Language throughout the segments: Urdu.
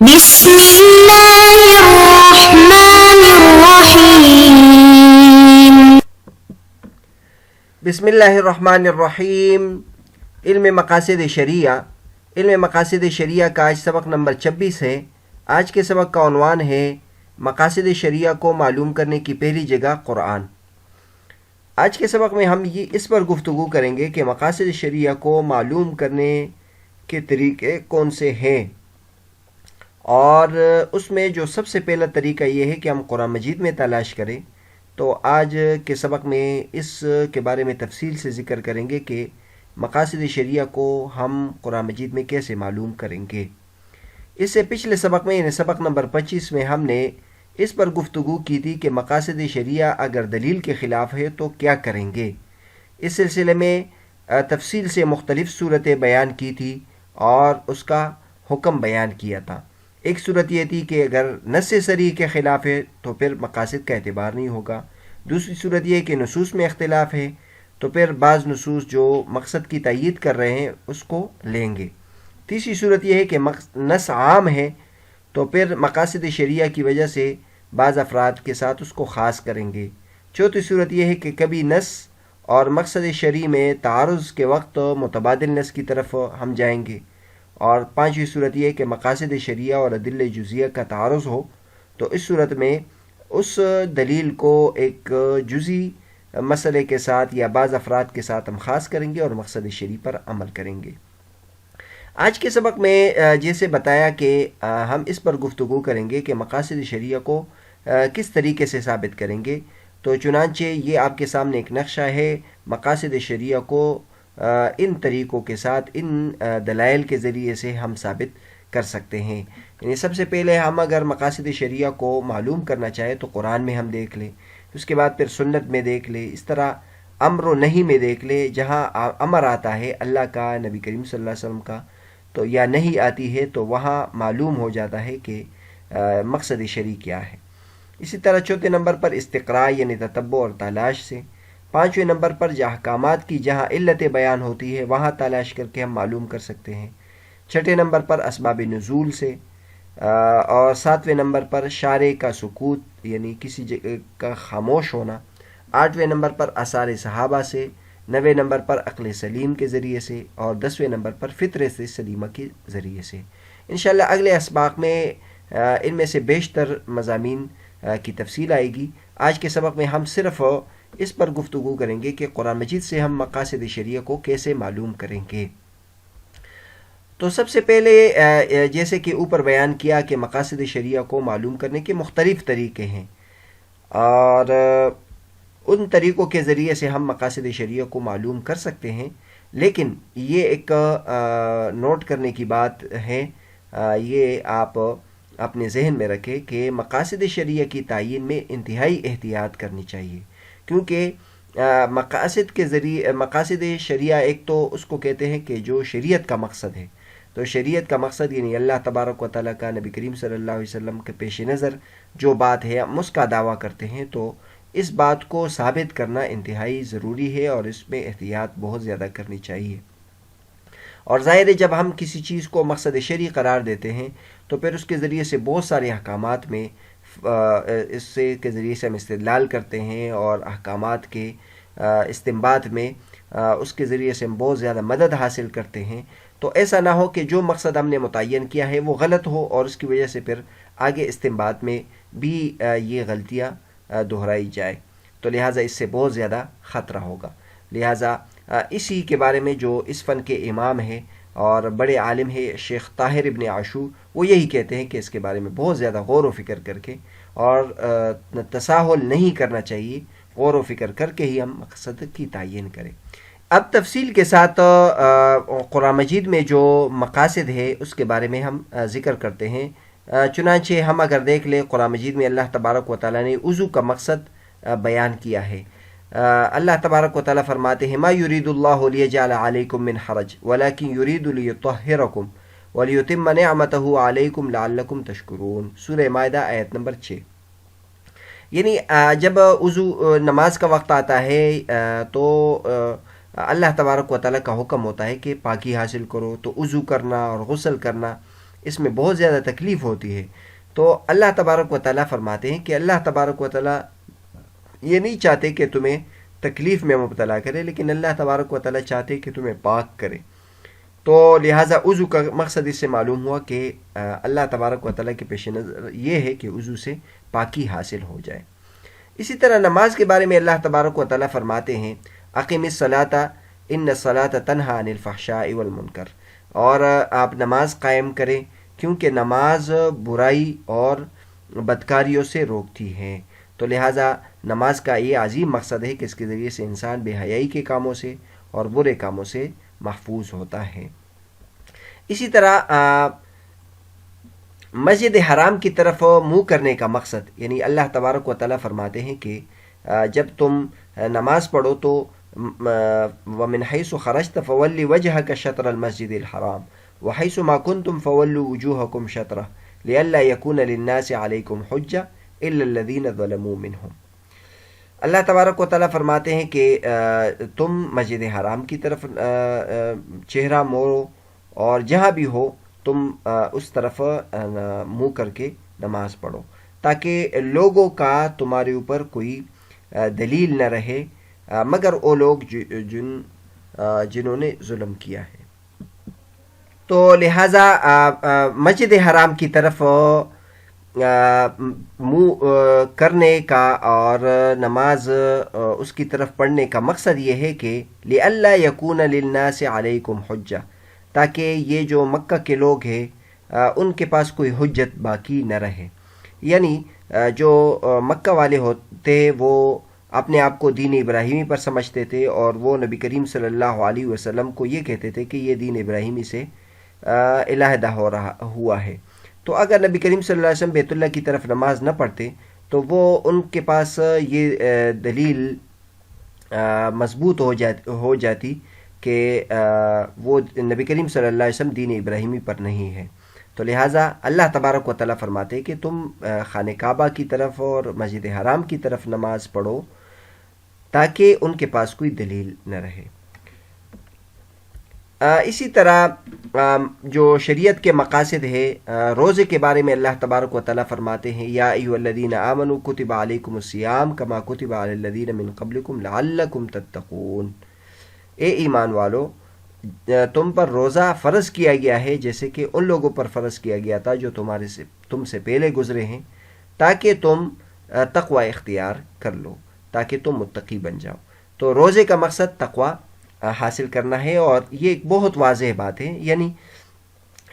بسم اللہ الرحمن الرحیم بسم اللہ الرحمن الرحیم۔ علم مقاصد شریعہ کا آج سبق نمبر 26 ہے۔ آج کے سبق کا عنوان ہے مقاصد شریعہ کو معلوم کرنے کی پہلی جگہ قرآن۔ آج کے سبق میں ہم اس پر گفتگو کریں گے کہ مقاصد شریعہ کو معلوم کرنے کے طریقے کون سے ہیں، اور اس میں جو سب سے پہلا طریقہ یہ ہے کہ ہم قرآن مجید میں تلاش کریں۔ تو آج کے سبق میں اس کے بارے میں تفصیل سے ذکر کریں گے کہ مقاصد شریعہ کو ہم قرآن مجید میں کیسے معلوم کریں گے۔ اس سے پچھلے سبق میں یعنی سبق نمبر 25 میں ہم نے اس پر گفتگو کی تھی کہ مقاصد شریعہ اگر دلیل کے خلاف ہے تو کیا کریں گے۔ اس سلسلے میں تفصیل سے مختلف صورتیں بیان کی تھی اور اس کا حکم بیان کیا تھا۔ ایک صورت یہ تھی کہ اگر نص صریح کے خلاف ہے تو پھر مقاصد کا اعتبار نہیں ہوگا۔ دوسری صورت یہ کہ نصوص میں اختلاف ہے تو پھر بعض نصوص جو مقصد کی تائید کر رہے ہیں اس کو لیں گے۔ تیسری صورت یہ ہے کہ نص عام ہے تو پھر مقاصد شریعہ کی وجہ سے بعض افراد کے ساتھ اس کو خاص کریں گے۔ چوتھی صورت یہ ہے کہ کبھی نص اور مقصد شرعی میں تعارض کے وقت متبادل نص کی طرف ہم جائیں گے۔ اور پانچویں صورت یہ ہے کہ مقاصد شریعہ اور ادلہ جزیہ کا تعارض ہو تو اس صورت میں اس دلیل کو ایک جزئی مسئلے کے ساتھ یا بعض افراد کے ساتھ ہم خاص کریں گے اور مقصد شرعی پر عمل کریں گے۔ آج کے سبق میں جیسے بتایا کہ ہم اس پر گفتگو کریں گے کہ مقاصد شریعہ کو کس طریقے سے ثابت کریں گے۔ تو چنانچہ یہ آپ کے سامنے ایک نقشہ ہے، مقاصد شریعہ کو ان طریقوں کے ساتھ ان دلائل کے ذریعے سے ہم ثابت کر سکتے ہیں۔ یعنی سب سے پہلے ہم اگر مقاصد شریعہ کو معلوم کرنا چاہیں تو قرآن میں ہم دیکھ لیں، اس کے بعد پھر سنت میں دیکھ لیں، اس طرح امر و نہی میں دیکھ لیں۔ جہاں امر آتا ہے اللہ کا، نبی کریم صلی اللہ علیہ وسلم کا، تو یا نہیں آتی ہے تو وہاں معلوم ہو جاتا ہے کہ مقصد شرعی کیا ہے۔ اسی طرح چوتھے نمبر پر استقراء یعنی تتبع اور تلاش سے۔ پانچویں نمبر پر احکامات کی جہاں علتیں بیان ہوتی ہے وہاں تلاش کر کے ہم معلوم کر سکتے ہیں۔ چھٹے نمبر پر اسباب نزول سے، اور ساتویں نمبر پر شارع کا سکوت یعنی کسی جگہ کا خاموش ہونا۔ آٹھویں نمبر پر آثار صحابہ سے، نویں نمبر پر عقل سلیم کے ذریعے سے، اور 10ویں نمبر پر فطرت سلیمہ کے ذریعے سے۔ انشاءاللہ اگلے اسباق میں ان میں سے بیشتر مضامین کی تفصیل آئے گی۔ آج کے سبق میں ہم صرف اس پر گفتگو کریں گے کہ قرآن مجید سے ہم مقاصد شریعہ کو کیسے معلوم کریں گے۔ تو سب سے پہلے جیسے کہ اوپر بیان کیا کہ مقاصد شریعہ کو معلوم کرنے کے مختلف طریقے ہیں، اور ان طریقوں کے ذریعے سے ہم مقاصد شریعہ کو معلوم کر سکتے ہیں، لیکن یہ ایک نوٹ کرنے کی بات ہے، یہ آپ اپنے ذہن میں رکھیں کہ مقاصد شریعہ کی تعیین میں انتہائی احتیاط کرنی چاہیے، کیونکہ مقاصد شریعہ ایک تو اس کو کہتے ہیں کہ جو شریعت کا مقصد ہے۔ تو شریعت کا مقصد یعنی اللہ تبارک و تعالیٰ کا نبی کریم صلی اللہ علیہ وسلم کے پیش نظر جو بات ہے ہم اس کا دعویٰ کرتے ہیں، تو اس بات کو ثابت کرنا انتہائی ضروری ہے اور اس میں احتیاط بہت زیادہ کرنی چاہیے۔ اور ظاہر ہے جب ہم کسی چیز کو مقصد شرعی قرار دیتے ہیں تو پھر اس کے ذریعے سے بہت سارے احکامات میں اس کے ذریعے سے ہم استدلال کرتے ہیں، اور احکامات کے استنباط میں اس کے ذریعے سے ہم بہت زیادہ مدد حاصل کرتے ہیں۔ تو ایسا نہ ہو کہ جو مقصد ہم نے متعین کیا ہے وہ غلط ہو اور اس کی وجہ سے پھر آگے استنباط میں بھی یہ غلطیاں دہرائی جائے، تو لہٰذا اس سے بہت زیادہ خطرہ ہوگا۔ لہٰذا اسی کے بارے میں جو اس فن کے امام ہیں اور بڑے عالم ہیں شیخ طاہر ابن عاشور، وہ یہی کہتے ہیں کہ اس کے بارے میں بہت زیادہ غور و فکر کر کے اور تساہل نہیں کرنا چاہیے، غور و فکر کر کے ہی ہم مقصد کی تعین کریں۔ اب تفصیل کے ساتھ قرآن مجید میں جو مقاصد ہے اس کے بارے میں ہم ذکر کرتے ہیں۔ چنانچہ ہم اگر دیکھ لیں قرآن مجید میں اللہ تبارک و تعالیٰ نے وضو کا مقصد بیان کیا ہے۔ اللہ تبارک و تعالیٰ فرماتے ہیں ما یرید اللہ لیجعل علیکم من حرج ولکن یرید لیطہرکم ولیتم نعمتہ علیکم لعلکم تشکرون، سورہ مائدہ آیت نمبر 6۔ یعنی جب وضو نماز کا وقت آتا ہے تو اللہ تبارک و تعالیٰ کا حکم ہوتا ہے کہ پاکی حاصل کرو، تو وضو کرنا اور غسل کرنا اس میں بہت زیادہ تکلیف ہوتی ہے. تو اللہ تبارک و تعالیٰ فرماتے ہیں کہ اللہ تبارک و تعالیٰ یہ نہیں چاہتے کہ تمہیں تکلیف میں مبتلا کرے، لیکن اللہ تبارک و تعالیٰ چاہتے کہ تمہیں پاک کرے. تو لہٰذا وضو کا مقصد اس سے معلوم ہوا کہ اللہ تبارک و تعالیٰ کے پیش نظر یہ ہے کہ وضو سے پاکی حاصل ہو جائے. اسی طرح نماز کے بارے میں اللہ تبارک و تعالیٰ فرماتے ہیں اقم الصلاۃ ان الصلاۃ تنہی عن الفحشاء والمنکر، اور آپ نماز قائم کریں کیونکہ نماز برائی اور بدکاریوں سے روکتی ہے. تو لہٰذا نماز کا یہ عظیم مقصد ہے کہ اس کے ذریعے سے انسان بے حیائی کے کاموں سے اور برے کاموں سے محفوظ ہوتا ہے. اسی طرح مسجد حرام کی طرف منہ کرنے کا مقصد، یعنی اللہ تبارک و تعالیٰ فرماتے ہیں کہ جب تم نماز پڑھو تو وَمِنْ حَيْثُ خَرَجْتَ فَوَلِّ وَجْهَكَ شَطْرَ الْمَسْجِدِ الْحَرَامِ وَحَيْثُ مَا كُنْتُمْ فَوَلُّوا وُجُوهَكُمْ شَطْرَهُ لِئَلَّا يَكُونَ لِلنَّاسِ عَلَيْكُمْ حُجَّةٌ إِلَّا الَّذِينَ ظَلَمُوا مِنْهُمْ. اللہ تبارک و تعالیٰ فرماتے ہیں کہ تم مسجد حرام کی طرف چہرہ موڑو اور جہاں بھی ہو تم اس طرف منہ کر کے نماز پڑھو تاکہ لوگوں کا تمہارے اوپر کوئی دلیل نہ رہے مگر وہ لوگ جنہوں نے ظلم کیا ہے. تو لہٰذا مسجد حرام کی طرف منہ کرنے کا اور نماز اس کی طرف پڑھنے کا مقصد یہ ہے کہ لِأَلَّا يَكُونَ لِلنَّاسِ عَلَيْكُمْ حُجَّةٌ، تاکہ یہ جو مکہ کے لوگ ہیں ان کے پاس کوئی حجت باقی نہ رہے. یعنی جو مکہ والے ہوتے وہ اپنے آپ کو دین ابراہیمی پر سمجھتے تھے اور وہ نبی کریم صلی اللہ علیہ وسلم کو یہ کہتے تھے کہ یہ دین ابراہیمی سے علیحدہ ہوا ہے. تو اگر نبی کریم صلی اللہ علیہ وسلم بیت اللہ کی طرف نماز نہ پڑھتے تو وہ ان کے پاس یہ دلیل مضبوط ہو جاتی کہ وہ نبی کریم صلی اللہ علیہ وسلم دین ابراہیمی پر نہیں ہے. تو لہٰذا اللہ تبارک و تعالیٰ فرماتے کہ تم خانہ کعبہ کی طرف اور مسجد حرام کی طرف نماز پڑھو تاکہ ان کے پاس کوئی دلیل نہ رہے. اسی طرح جو شریعت کے مقاصد ہے روزے کے بارے میں اللہ تبارک و تعالیٰ فرماتے ہیں یا ایھا الذین آمنوا کتب علیکم الصیام کما کتب علی الذین من قبلکم لعلکم تتقون. اے ایمان والو، تم پر روزہ فرض کیا گیا ہے جیسے کہ ان لوگوں پر فرض کیا گیا تھا جو تم سے پہلے گزرے ہیں تاکہ تم تقوی اختیار کر لو، تاکہ تم متقی بن جاؤ. تو روزے کا مقصد تقوی حاصل کرنا ہے اور یہ ایک بہت واضح بات ہے. یعنی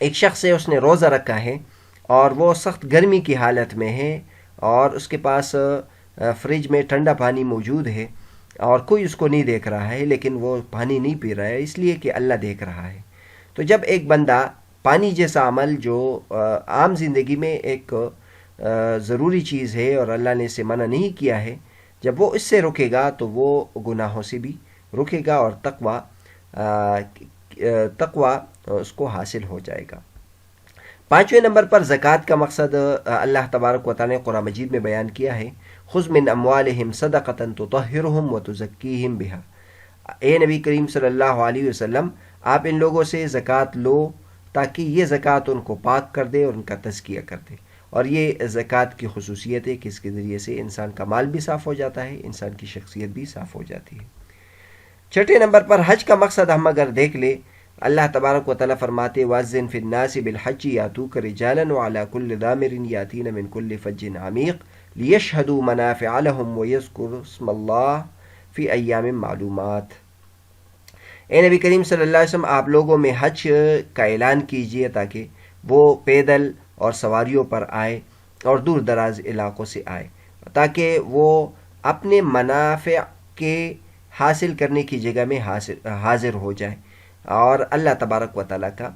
ایک شخص ہے، اس نے روزہ رکھا ہے اور وہ سخت گرمی کی حالت میں ہے اور اس کے پاس فریج میں ٹھنڈا پانی موجود ہے اور کوئی اس کو نہیں دیکھ رہا ہے، لیکن وہ پانی نہیں پی رہا ہے اس لیے کہ اللہ دیکھ رہا ہے. تو جب ایک بندہ پانی جیسا عمل جو عام زندگی میں ایک ضروری چیز ہے اور اللہ نے اسے منع نہیں کیا ہے، جب وہ اس سے رکے گا تو وہ گناہوں سے بھی رکے گا اور تقوی اس کو حاصل ہو جائے گا. 5ویں نمبر پر زکوٰۃ کا مقصد اللہ تبارک و تعالیٰ نے قرآن مجید میں بیان کیا ہے. خذ من اموالہم صدقۃ تطہرہم وتزکیہم بہا. اے نبی کریم صلی اللہ علیہ وسلم، آپ ان لوگوں سے زکوٰۃ لو تاکہ یہ زکوٰۃ ان کو پاک کر دے اور ان کا تزکیہ کر دے. اور یہ زکوٰۃ کی خصوصیت ہے کہ اس کے ذریعے سے انسان کا مال بھی صاف ہو جاتا ہے، انسان کی شخصیت بھی صاف ہو جاتی ہے. 6 نمبر پر حج کا مقصد ہم اگر دیکھ لیں، اللہ تبارک و تعالیٰ فرماتے وَأَذِّن فِي النَّاسِ بِالْحَجِّ يَأْتُوكَ رِجَالًا وَعَلَى كُلِّ ضَامِرٍ يَأْتِينَ مِنْ كُلِّ فَجٍّ عَمِيقٍ لِيَشْهَدُوا مَنَافِعَ لَهُمْ وَيَذْكُرُوا اسْمَ اللَّهِ فِي أَيَّامٍ مَّعْلُومَاتٍ. اے نبی کریم صلی اللہ علیہ وسلم، آپ لوگوں میں حج کا اعلان کیجئے تاکہ وہ پیدل اور سواریوں پر آئے اور دور دراز علاقوں سے آئے تاکہ وہ اپنے منافع کے حاصل کرنے کی جگہ میں حاضر ہو جائے اور اللہ تبارک و تعالیٰ کا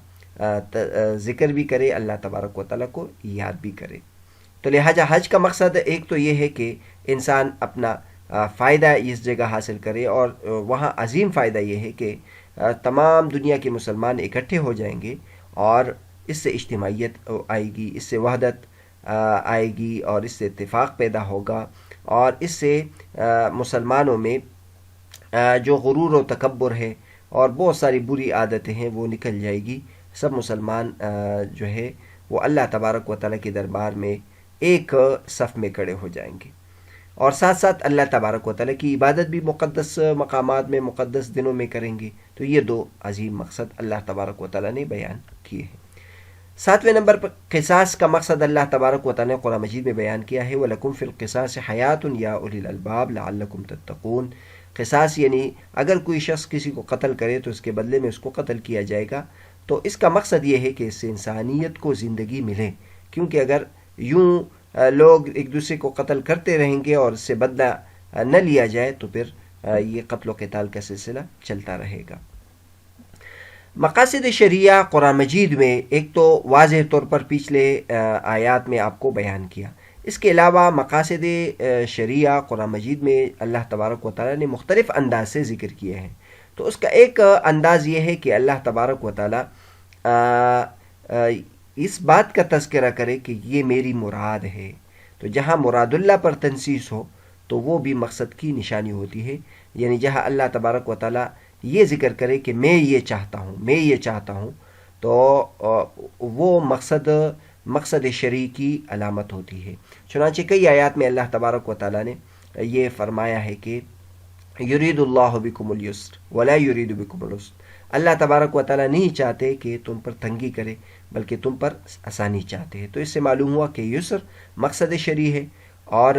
ذکر بھی کرے، اللہ تبارک و تعالیٰ کو یاد بھی کرے. تو لہٰذا حج کا مقصد ایک تو یہ ہے کہ انسان اپنا فائدہ اس جگہ حاصل کرے اور وہاں عظیم فائدہ یہ ہے کہ تمام دنیا کے مسلمان اکٹھے ہو جائیں گے اور اس سے اجتماعیت آئے گی، اس سے وحدت آئے گی اور اس سے اتفاق پیدا ہوگا اور اس سے مسلمانوں میں جو غرور و تکبر ہے اور بہت ساری بری عادتیں ہیں وہ نکل جائے گی. سب مسلمان جو ہے وہ اللہ تبارک و تعالیٰ کے دربار میں ایک صف میں کھڑے ہو جائیں گے، اور ساتھ ساتھ اللہ تبارک و تعالیٰ کی عبادت بھی مقدس مقامات میں مقدس دنوں میں کریں گے۔ تو یہ دو عظیم مقصد اللہ تبارک و تعالیٰ نے بیان کیے ہیں۔ 7ویں نمبر پر قصاص کا مقصد اللہ تبارک و تعالیٰ نے قرآن مجید میں بیان کیا ہے، وَلَكُمْ فِي الْقِصَاصِ حَيَاةٌ يَا أُولِي الْأَلْبَابِ لَعَلَّكُمْ تَتَّقُونَ۔ قصاص یعنی اگر کوئی شخص کسی کو قتل کرے تو اس کے بدلے میں اس کو قتل کیا جائے گا، تو اس کا مقصد یہ ہے کہ اس سے انسانیت کو زندگی ملے، کیونکہ اگر یوں لوگ ایک دوسرے کو قتل کرتے رہیں گے اور اس سے بدلہ نہ لیا جائے تو پھر یہ قتل و قتال کا سلسلہ چلتا رہے گا۔ مقاصد شریعہ قرآن مجید میں ایک تو واضح طور پر پچھلے آیات میں آپ کو بیان کیا، اس کے علاوہ مقاصد شریعہ قرآن مجید میں اللہ تبارک و تعالیٰ نے مختلف انداز سے ذکر کیے ہیں۔ تو اس کا ایک انداز یہ ہے کہ اللہ تبارک و تعالیٰ اس بات کا تذکرہ کرے کہ یہ میری مراد ہے، تو جہاں مراد اللہ پر تنصیص ہو تو وہ بھی مقصد کی نشانی ہوتی ہے، یعنی جہاں اللہ تبارک و تعالیٰ یہ ذکر کرے کہ میں یہ چاہتا ہوں تو وہ مقصد شرعی کی علامت ہوتی ہے۔ چنانچہ کئی آیات میں اللہ تبارک و تعالیٰ نے یہ فرمایا ہے کہ یرید اللہ بکم الیسر ولا یرید بکم العسر، اللہ تبارک و تعالیٰ نہیں چاہتے کہ تم پر تنگی کرے بلکہ تم پر آسانی چاہتے ہیں۔ تو اس سے معلوم ہوا کہ یسر مقصد شرعی ہے اور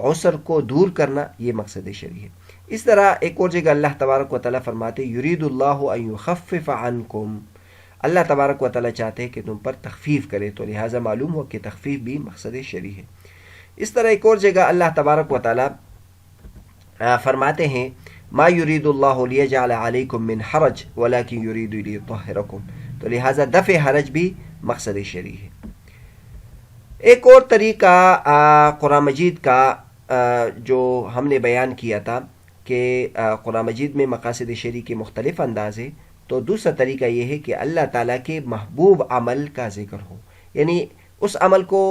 عسر کو دور کرنا یہ مقصد شرعی ہے۔ اس طرح ایک اور جگہ اللہ تبارک و تعالیٰ فرماتے یرید اللہ ان یخفف عنکم، اللہ تبارک و تعالیٰ چاہتے ہیں کہ تم پر تخفیف کرے، تو لہٰذا معلوم ہوا کہ تخفیف بھی مقصد شرعی ہے۔ اس طرح ایک اور جگہ اللہ تبارک و تعالیٰ فرماتے ہیں ما یرید اللہ لیجعل علیکم من حرج ولکن یرید لیطہرکم، تو لہٰذا دفع حرج بھی مقصد شرعی ہے۔ ایک اور طریقہ قرآن مجید کا جو ہم نے بیان کیا تھا کہ قرآن مجید میں مقاصد شرعی کے مختلف انداز ہیں، تو دوسرا طریقہ یہ ہے کہ اللہ تعالیٰ کے محبوب عمل کا ذکر ہو، یعنی اس عمل کو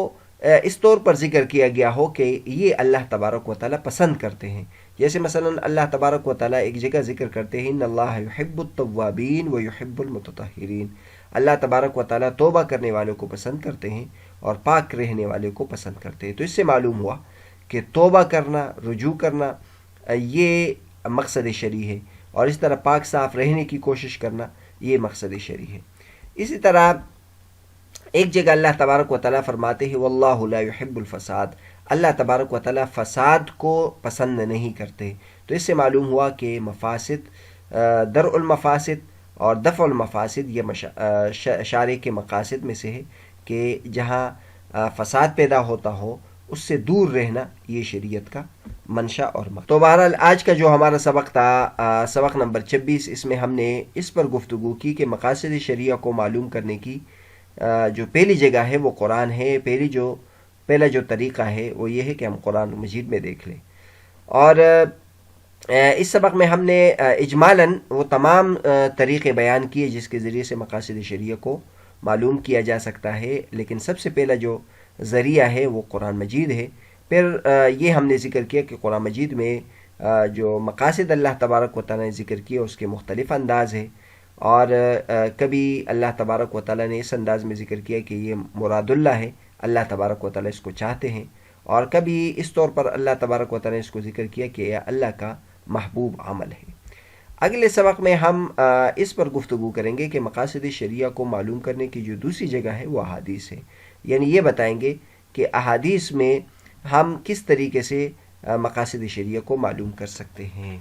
اس طور پر ذکر کیا گیا ہو کہ یہ اللہ تبارک و تعالیٰ پسند کرتے ہیں۔ جیسے مثلا اللہ تبارک و تعالیٰ ایک جگہ ذکر کرتے ہیں ان اللہ یحب التوابین و یحب المتطہرین، اللہ تبارک و تعالیٰ توبہ کرنے والوں کو پسند کرتے ہیں اور پاک رہنے والوں کو پسند کرتے ہیں۔ تو اس سے معلوم ہوا کہ توبہ کرنا، رجوع کرنا یہ مقصد شرعی ہے، اور اس طرح پاک صاف رہنے کی کوشش کرنا یہ مقصد شرعی ہے۔ اسی طرح ایک جگہ اللہ تبارک و تعالیٰ فرماتے ہیں واللہ لا یحب الفساد، اللہ تبارک و تعالیٰ فساد کو پسند نہیں کرتے۔ تو اس سے معلوم ہوا کہ مفاسد، درء المفاسد اور دفع المفاسد یہ شارع کے مقاصد میں سے ہے کہ جہاں فساد پیدا ہوتا ہو اس سے دور رہنا یہ شریعت کا منشا اور مقصد۔ تو بہرحال آج کا جو ہمارا سبق تھا، سبق نمبر 26، اس میں ہم نے اس پر گفتگو کی کہ مقاصد شریعہ کو معلوم کرنے کی جو پہلی جگہ ہے وہ قرآن ہے، پہلا جو طریقہ ہے وہ یہ ہے کہ ہم قرآن مجید میں دیکھ لیں، اور اس سبق میں ہم نے اجمالاً وہ تمام طریقے بیان کیے جس کے ذریعے سے مقاصد شریعہ کو معلوم کیا جا سکتا ہے، لیکن سب سے پہلا جو ذریعہ ہے وہ قرآن مجید ہے۔ پھر یہ ہم نے ذکر کیا کہ قرآن مجید میں جو مقاصد اللہ تبارک و تعالیٰ نے ذکر کیے اس کے مختلف انداز ہیں، اور کبھی اللہ تبارک و تعالیٰ نے اس انداز میں ذکر کیا کہ یہ مراد اللہ ہے، اللہ تبارک و تعالیٰ اس کو چاہتے ہیں، اور کبھی اس طور پر اللہ تبارک و تعالیٰ نے اس کو ذکر کیا کہ یہ اللہ کا محبوب عمل ہے۔ اگلے سبق میں ہم اس پر گفتگو کریں گے کہ مقاصد شریعہ کو معلوم کرنے کی جو دوسری جگہ ہے وہ احادیث ہے، یعنی یہ بتائیں گے کہ احادیث میں ہم کس طریقے سے مقاصد شریعہ کو معلوم کر سکتے ہیں۔